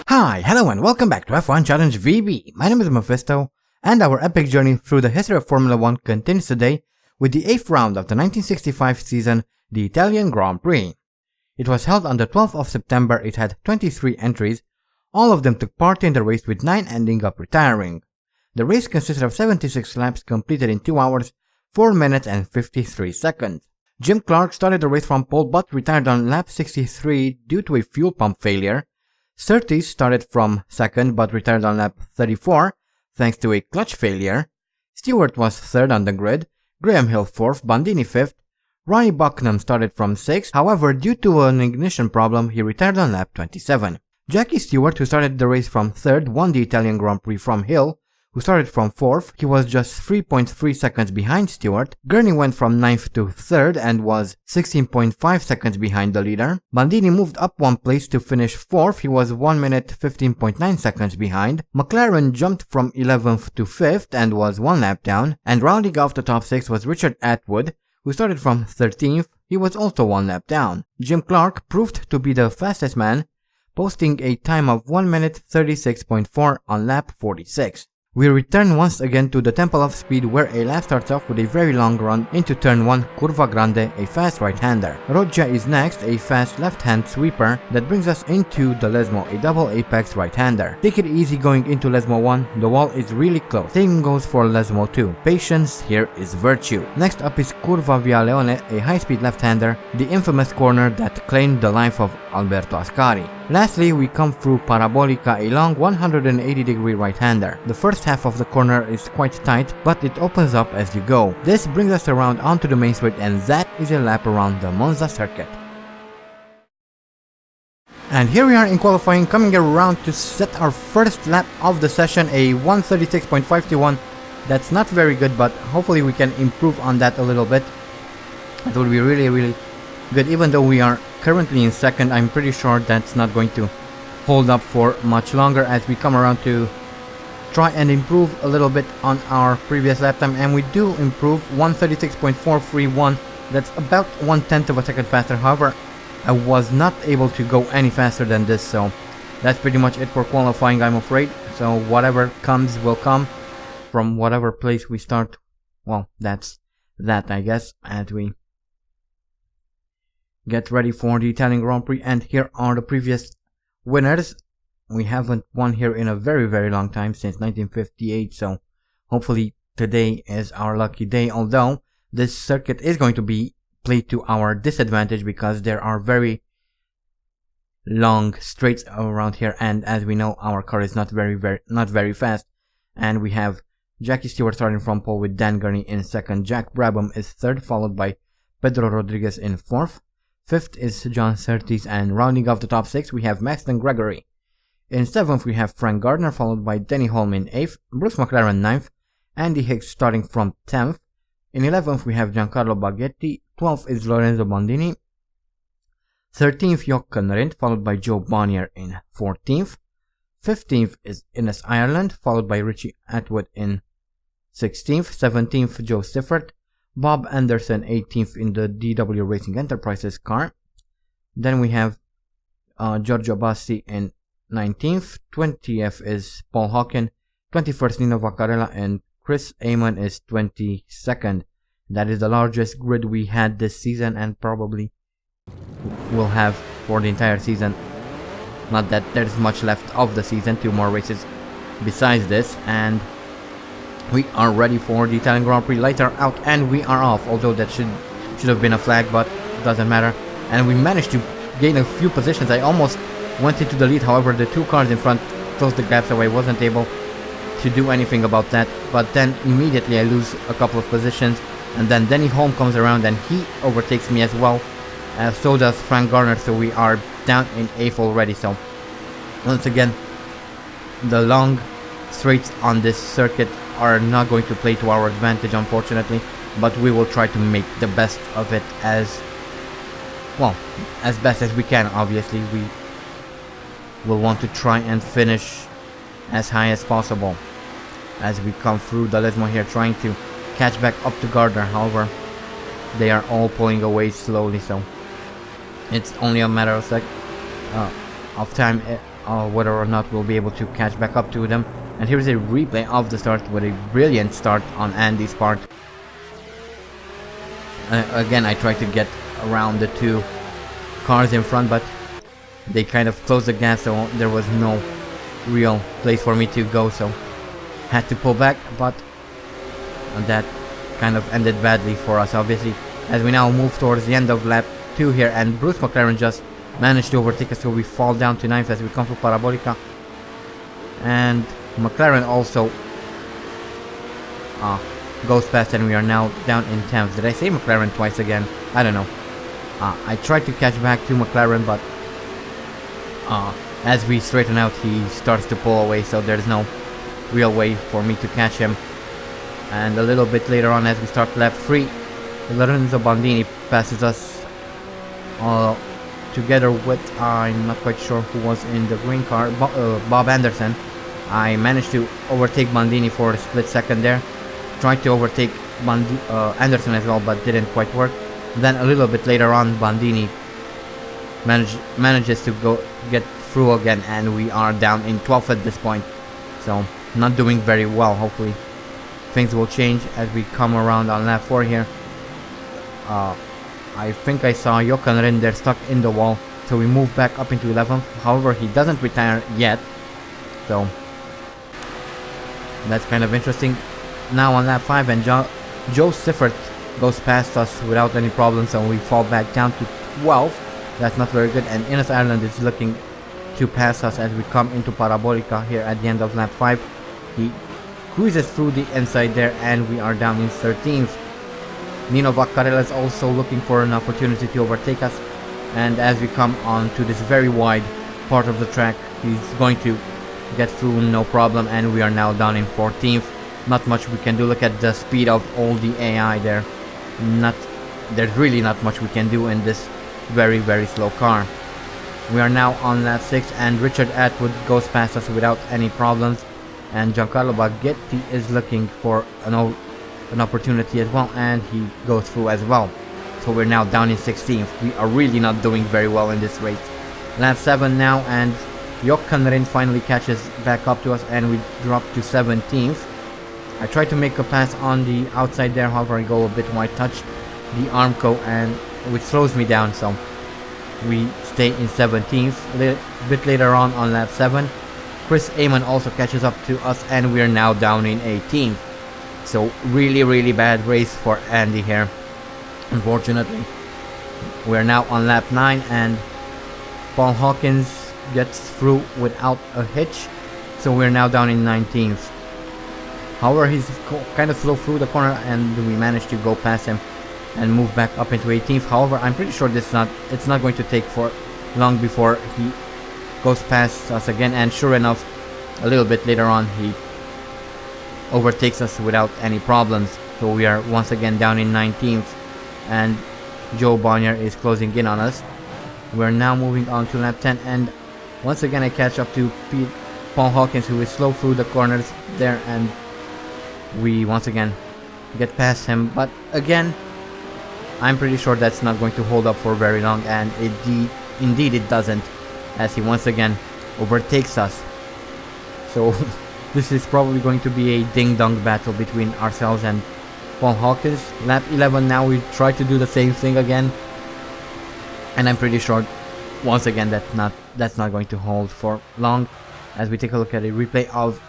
Hi, hello and welcome back to F1 Challenge VB. My name is Mephisto, and our epic journey through the history of Formula 1 continues today with the 8th round of the 1965 season, the Italian Grand Prix. It was held on the 12th of September. It had 23 entries. All of them took part in the race, with 9 ending up retiring. The race consisted of 76 laps completed in 2 hours, 4 minutes and 53 seconds. Jim Clark started the race from pole but retired on lap 63 due to a fuel pump failure. Surtees started from second but retired on lap 34 thanks to a clutch failure. Stewart was third on the grid, Graham Hill fourth, Bandini fifth. Ronnie Bucknam started from sixth, however due to an ignition problem he retired on lap 27. Jackie Stewart, who started the race from third, won the Italian Grand Prix from Hill, who started from fourth. He was just 3.3 seconds behind Stewart. Gurney went from 9th to 3rd and was 16.5 seconds behind the leader. Bandini moved up 1 place to finish 4th. He was 1 minute 15.9 seconds behind. McLaren jumped from 11th to 5th and was 1 lap down. And rounding off the top 6 was Richard Atwood, who started from 13th. He was also 1 lap down. Jim Clark proved to be the fastest man, posting a time of 1 minute 36.4 on lap 46. We return once again to the Temple of Speed, where a lap starts off with a very long run into turn 1, Curva Grande, a fast right-hander. Roggia is next, a fast left-hand sweeper that brings us into the Lesmo, a double apex right-hander. Take it easy going into Lesmo 1, the wall is really close. Same goes for Lesmo 2. Patience here is virtue. Next up is Curva Via Leone, a high-speed left-hander, the infamous corner that claimed the life of Alberto Ascari. Lastly, we come through Parabolica, a long 180-degree right-hander. The first half of the corner is quite tight, but it opens up as you go. This brings us around onto the main straight, and that is a lap around the Monza circuit. And here we are in qualifying, coming around to set our first lap of the session, a 136.51. That's not very good, but hopefully we can improve on that a little bit. It will be really good. Even though we are currently in second, I'm pretty sure that's not going to hold up for much longer as we come around to try and improve a little bit on our previous lap time, and we do improve 136.431. That's about 1/10 of a second faster. However, I was not able to go any faster than this, so that's pretty much it for qualifying, I'm afraid. So whatever comes will come from whatever place we start. Well, that's that, I guess, as we get ready for the Italian Grand Prix. And here are the previous winners. We haven't won here in a very long time, since 1958, so hopefully today is our lucky day, although this circuit is going to be played to our disadvantage because there are very long straights around here, and as we know, our car is not very fast. And we have Jackie Stewart starting from pole with Dan Gurney in second. Jack Brabham is third, followed by Pedro Rodriguez in fourth. Fifth is John Surtees, and rounding off the top 6 we have Maxton Gregory. In 7th we have Frank Gardner, followed by Denny Holm in 8th, Bruce McLaren 9th, Andy Hicks starting from 10th. In 11th we have Giancarlo Baghetti, 12th is Lorenzo Bandini, 13th Jochen Rindt, followed by Joe Bonnier in 14th. 15th is Innes Ireland, followed by Richie Atwood in 16th. 17th Joe Siffert, Bob Anderson 18th in the DW Racing Enterprises car. Then we have Giorgio Bassi in 19th, 20th is Paul Hawken, 21st Nino Vaccarella, and Chris Amon is 22nd. That is the largest grid we had this season, and probably will have for the entire season. Not that there's much left of the season, 2 more races besides this, and we are ready for the Italian Grand Prix. Lights are out and we are off, although that should have been a flag, but it doesn't matter. And we managed to gain a few positions. I almost went into the lead, however the 2 cars in front closed the gap, so I wasn't able to do anything about that. But then immediately I lose a couple of positions, and then Denny Holm comes around and he overtakes me as well. So does Frank Garner, so we are down in 8th already. So once again, the long straights on this circuit are not going to play to our advantage, unfortunately, but we will try to make the best of it as best as we can. Obviously we will want to try and finish as high as possible as we come through the Lesmo here, trying to catch back up to Gardner. However, they are all pulling away slowly, so it's only a matter of time whether or not we'll be able to catch back up to them. And here's a replay of the start with a brilliant start on Andy's part. Again, I tried to get around the two cars in front, but they kind of closed the gap, so there was no real place for me to go, so had to pull back. But that kind of ended badly for us, obviously, as we now move towards the end of lap 2 here, and Bruce McLaren just managed to overtake us, so we fall down to 9th as we come through Parabolica. And McLaren also goes past, and we are now down in 10th. Did I say McLaren twice again? I don't know. I tried to catch back to McLaren, but as we straighten out, he starts to pull away, so there's no real way for me to catch him. And a little bit later on, as we start lap 3, Lorenzo Bandini passes us together with, I'm not quite sure who was in the green car, Bob Anderson. I managed to overtake Bandini for a split second there. Tried to overtake Anderson as well, but didn't quite work. Then a little bit later on, Bandini manages to get through again, and we are down in 12th at this point. So not doing very well. Hopefully things will change as we come around on lap 4 here. I think I saw Jochen Rinder stuck in the wall, so we move back up into 11th. However, he doesn't retire yet, so that's kind of interesting. Now on lap 5, and Joe Siffert goes past us without any problems, so we fall back down to 12th. That's not very good, and Innes Ireland is looking to pass us as we come into Parabolica here at the end of lap 5. He cruises through the inside there, and we are down in 13th. Nino Vaccarella is also looking for an opportunity to overtake us, and as we come on to this very wide part of the track, he's going to get through no problem, and we are now down in 14th. Not much we can do. Look at the speed of all the AI there. There's really not much we can do in this very, very slow car. We are now on lap 6, and Richard Atwood goes past us without any problems, and Giancarlo Baghetti is looking for an opportunity as well, and he goes through as well. So we're now down in 16th. We are really not doing very well in this race. Lap 7 now, and Jochen Rindt finally catches back up to us, and we drop to 17th. I tried to make a pass on the outside there, however I go a bit wide, touch the Armco, and which slows me down, so we stay in 17th. A bit later on lap 7, Chris Amon also catches up to us, and we are now down in 18th. So really, really bad race for Andy here, unfortunately. We are now on lap 9, and Paul Hawkins gets through without a hitch, so we're now down in 19th. However, he's kind of slow through the corner, and we managed to go past him and move back up into 18th. However, I'm pretty sure it's not going to take for long before he goes past us again, and sure enough, a little bit later on, he overtakes us without any problems. So we are once again down in 19th, and Joe Bonnier is closing in on us. We're now moving on to lap 10, and once again I catch up to Paul Hawkins, who is slow through the corners there, and we once again get past him. But again, I'm pretty sure that's not going to hold up for very long, and indeed it doesn't, as he once again overtakes us. So this is probably going to be a ding-dong battle between ourselves and Paul Hawkins. Lap 11 now, we try to do the same thing again, and I'm pretty sure once again that's not going to hold for long, as we take a look at a replay of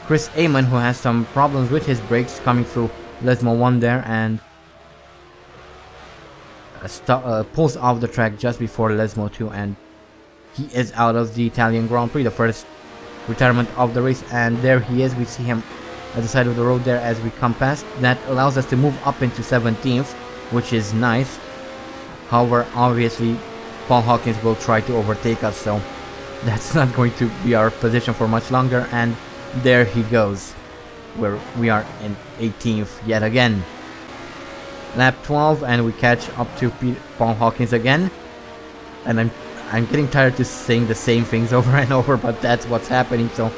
Chris Amon, who has some problems with his brakes coming through Lesmo 1 there, and pulls off the track just before Lesmo 2, and he is out of the Italian Grand Prix, the first retirement of the race. And there he is. We see him at the side of the road there as we come past. That allows us to move up into 17th, which is nice. However, obviously Paul Hawkins will try to overtake us, so that's not going to be our position for much longer, and there he goes, where we are in 18th yet again. Lap 12, and we catch up to Paul Hawkins again, and I'm getting tired to saying the same things over and over, but that's what's happening, so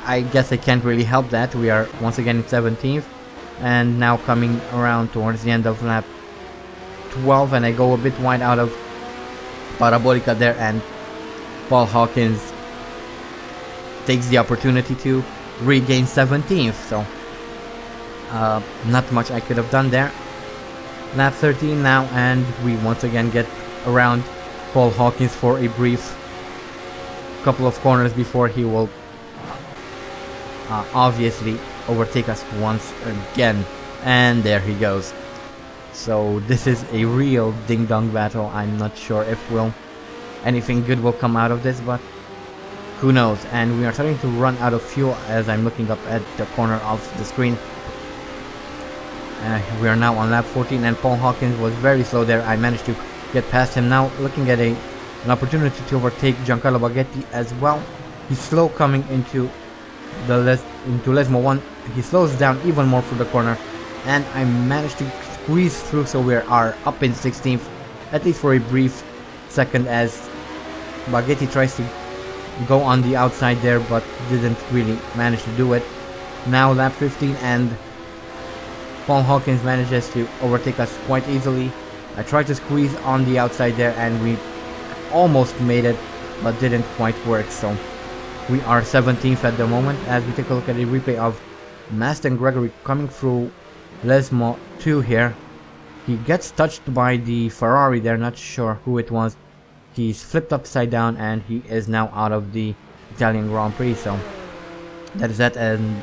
I guess I can't really help that. We are once again in 17th, and now coming around towards the end of lap 12, and I go a bit wide out of Parabolica there, and Paul Hawkins takes the opportunity to regain 17th. So not much I could have done there. Lap 13 now, and we once again get around Paul Hawkins for a brief couple of corners before he will obviously overtake us once again. And there he goes. So this is a real ding-dong battle. I'm not sure if anything good will come out of this, but who knows. And we are starting to run out of fuel as I'm looking up at the corner of the screen. We are now on lap 14, and Paul Hawkins was very slow there. I managed to get past him. Now looking at an opportunity to overtake Giancarlo Baghetti as well. He's slow coming into Lesmo 1. He slows down even more through the corner, and I managed to squeeze through, so we are up in 16th, at least for a brief second, as Baghetti tries to go on the outside there but didn't really manage to do it. Now lap 15, and Paul Hawkins manages to overtake us quite easily. I tried to squeeze on the outside there, and we almost made it but didn't quite work. So we are 17th at the moment as we take a look at a replay of Maston Gregory coming through Lesmo 2 here. He gets touched by the Ferrari there, not sure who it was. He's flipped upside down and he is now out of the Italian Grand Prix. So that is that. And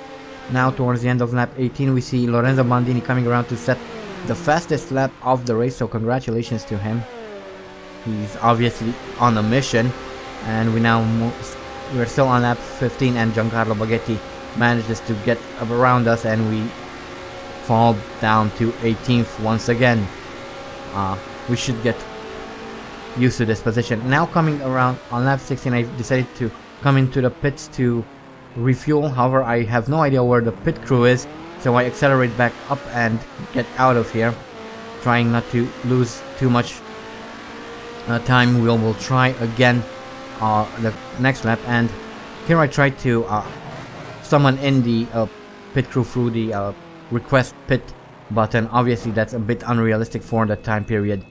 now towards the end of lap 18 we see Lorenzo Bandini coming around to set the fastest lap of the race, so congratulations to him. He's obviously on a mission, and we're still on lap 15, and Giancarlo Baghetti manages to get up around us, and we fall down to 18th once again. We should get used to this position. Now coming around on lap 16, I decided to come into the pits to refuel. However, I have no idea where the pit crew is, so I accelerate back up and get out of here, trying not to lose too much time. We will try again the next lap, and here I tried to summon in the pit crew through the request pit button. Obviously that's a bit unrealistic for the time period,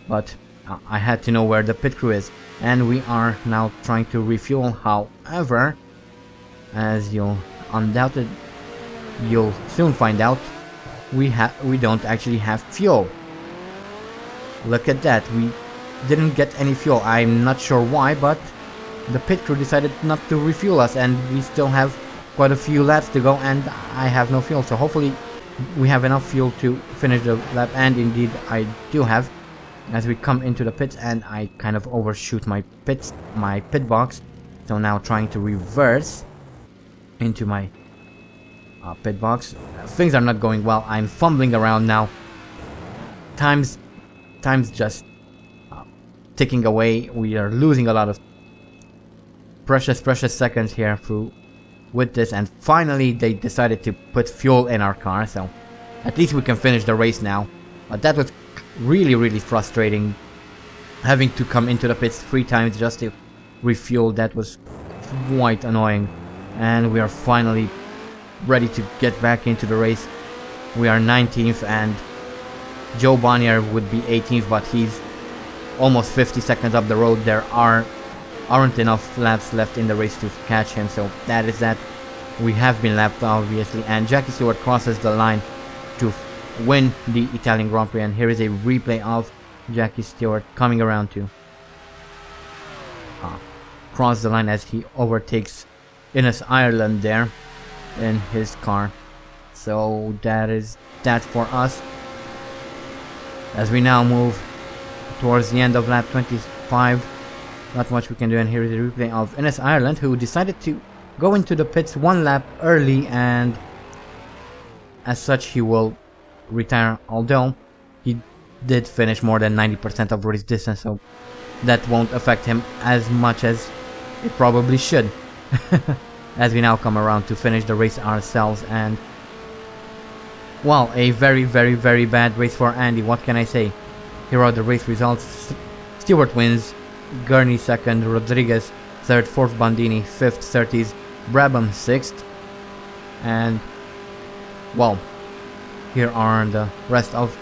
but I had to know where the pit crew is, and we are now trying to refuel. However, as you'll soon find out, we don't actually have fuel. Look at that, we didn't get any fuel. I'm not sure why, but the pit crew decided not to refuel us, and we still have quite a few laps to go, and I have no fuel. So hopefully we have enough fuel to finish the lap, and indeed I do have, as we come into the pits, and I kind of overshoot my pit box. So now trying to reverse into my pit box. Things are not going well. I'm fumbling around now. Time's just ticking away. We are losing a lot of precious seconds here with this, and finally they decided to put fuel in our car, so at least we can finish the race now. But that was really frustrating, having to come into the pits 3 times just to refuel. That was quite annoying, and we are finally ready to get back into the race. We are 19th, and Joe Bonnier would be 18th, but he's almost 50 seconds up the road. There aren't enough laps left in the race to catch him, so that is that. We have been lapped obviously, and Jackie Stewart crosses the line to win the Italian Grand Prix, and here is a replay of Jackie Stewart coming around to cross the line as he overtakes Innes Ireland there in his car. So that is that for us, as we now move towards the end of lap 25. Not much we can do, and here is a replay of Innes Ireland, who decided to go into the pits 1 lap early, and as such he will retire, although he did finish more than 90% of race distance, so that won't affect him as much as it probably should. As we now come around to finish the race ourselves, and well, a very bad race for Andy. What can I say? Here are the race results. Stewart wins, Gurney 2nd, Rodriguez 3rd, 4th Bandini, 5th Surtees, Brabham 6th, and well, here are the rest of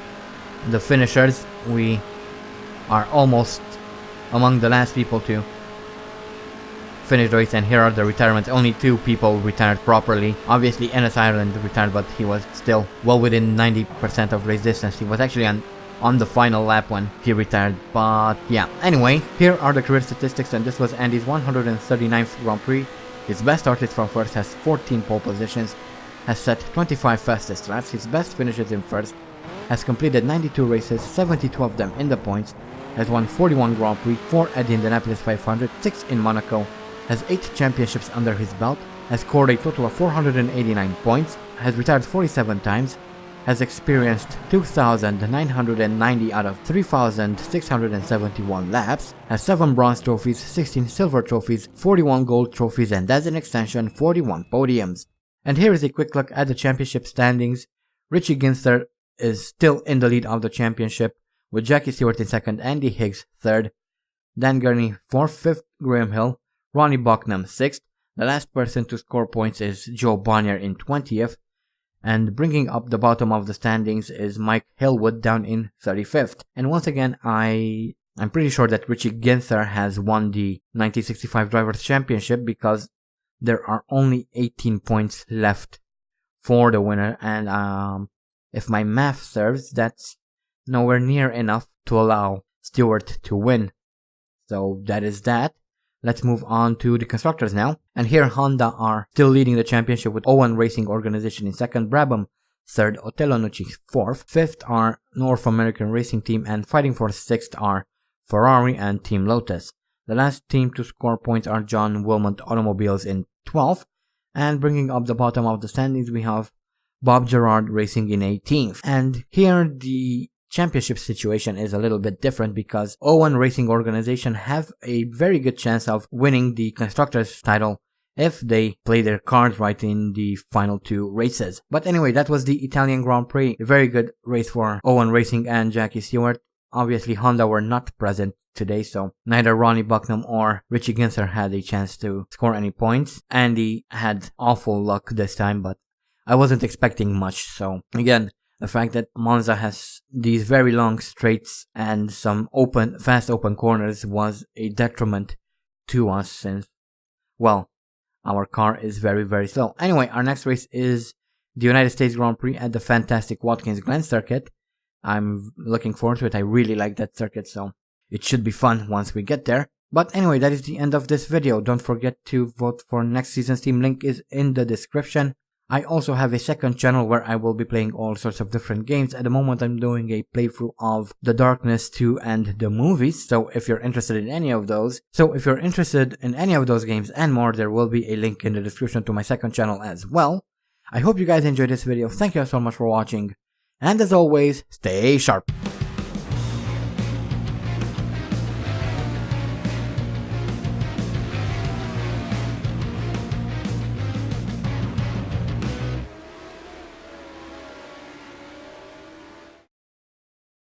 the finishers. We are almost among the last people to finished the race, and here are the retirements. Only 2 people retired properly. Obviously Ennis Ireland retired, but he was still well within 90% of race distance. He was actually on the final lap when he retired, but yeah. Anyway, here are the career statistics, and this was Andy's 139th Grand Prix. His best start is from first, has 14 pole positions, has set 25 fastest laps. His best finishes in first, has completed 92 races, 72 of them in the points, has won 41 Grand Prix, 4 at the Indianapolis 500, 6 in Monaco, has 8 championships under his belt, has scored a total of 489 points, has retired 47 times, has experienced 2,990 out of 3,671 laps, has 7 bronze trophies, 16 silver trophies, 41 gold trophies, and as an extension, 41 podiums. And here is a quick look at the championship standings. Richie Ginther is still in the lead of the championship, with Jackie Stewart in second, Andy Higgs third, Dan Gurney 4th, 5th Graham Hill, Ronnie Bucknam 6th. The last person to score points is Joe Bonnier in 20th, and bringing up the bottom of the standings is Mike Hillwood down in 35th. And once again, I'm pretty sure that Richie Ginther has won the 1965 Drivers' Championship, because there are only 18 points left for the winner, and if my math serves, that's nowhere near enough to allow Stewart to win. So that is that. Let's move on to the Constructors now. And here Honda are still leading the championship with R.08 Racing Organization in second, Brabham third, Otello Nucci fourth, fifth are North American Racing Team, and fighting for sixth are Ferrari and Team Lotus. The last team to score points are John Wilmot Automobiles in 12th, and bringing up the bottom of the standings we have Bob Gerard Racing in 18th. And here the championship situation is a little bit different, because R.08 Racing Organization have a very good chance of winning the Constructors title if they play their cards right in the final 2 races. But anyway, that was the Italian Grand Prix. A very good race for R.08 Racing and Jackie Stewart. Obviously Honda were not present today, so neither Ronnie Bucknam or Richie Ginther had a chance to score any points. Andy had awful luck this time, but I wasn't expecting much. So again, the fact that Monza has these very long straights and some fast open corners was a detriment to us, since, well, our car is very, very slow. Anyway, our next race is the United States Grand Prix at the fantastic Watkins Glen circuit. I'm looking forward to it. I really like that circuit, so it should be fun once we get there. But anyway, that is the end of this video. Don't forget to vote for next season's team. Link is in the description. I also have a second channel where I will be playing all sorts of different games. At the moment I'm doing a playthrough of The Darkness 2 and the movies, so if you're interested in any of those games and more, there will be a link in the description to my second channel as well. I hope you guys enjoyed this video. Thank you so much for watching, and as always, stay sharp.